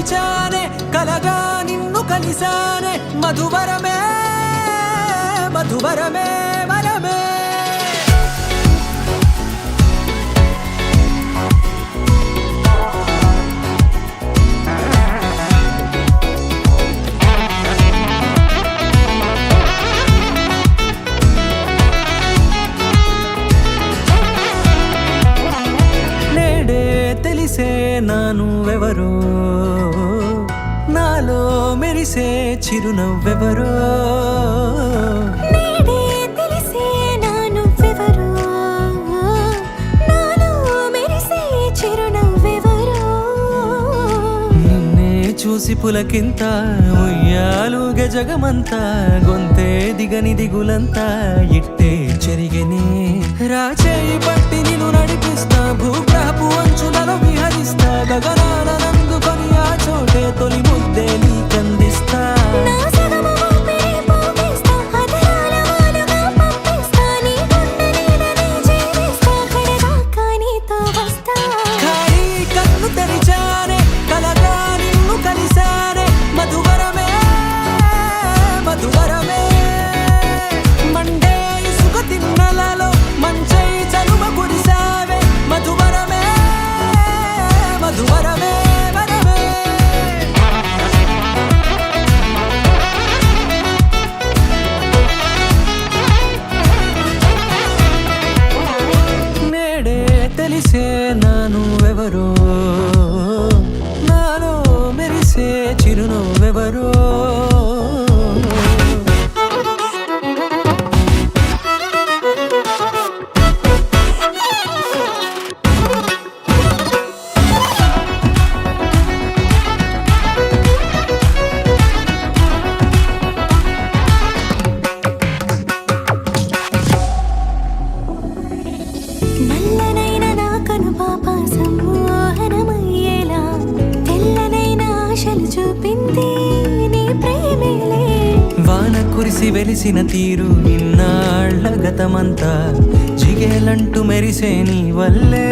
తెరిచానే కలగా నిన్ను కలిసానే మధువరమే మధువరమే వరమే తెలిసే నానువెవరో నాలో మెరిసే చిరునవ్వెవరో నేడే తెలిసే నానువెవరో నాలో మెరిసే చిరునవ్వెవరో నిన్నే చూసి పులకింత ఉయ్యాలుగ జగమంతా గొంతే దిగని దిగులంతా ఇట్టే చెరిగనే రాచేయి పట్టి నిన్ను నడిపిస్తా భూగ్రహపు అంచులలో విహరిస్తా గగనాల నందుకొని ఆ చోటే తొలి ముద్దే నీకందిస్తా నా సగము ఊపిరి పోగేస్తా అధరాల వాలుగా పంపిస్తా నీ గుండె నీడనే జీవిస్తా కడదాకా నీతో వస్తా ఖాళీ కన్ను తెరిచానే కలగా నిన్ను కలిసానే మధువరమే మధువరమే మండే ఇసుక తిన్నలలో మంచై చలువ కురిసావే మధువరమే మధువరమే వరమే నేడే తెలిసే నానువెవరో నాలో మెరిసే చిరునవ్వెవరో నల్లనైన నా కనుపాప సమ్మోహనమయ్యేలా తెల్లనైన ఆశలు చూపింది నీ ప్రేమేలే వాన కురిసి వెలిసిన తీరు ఇన్నాళ్ల గతమంతా జిగేలంటూ మెరిసే నీ వల్లే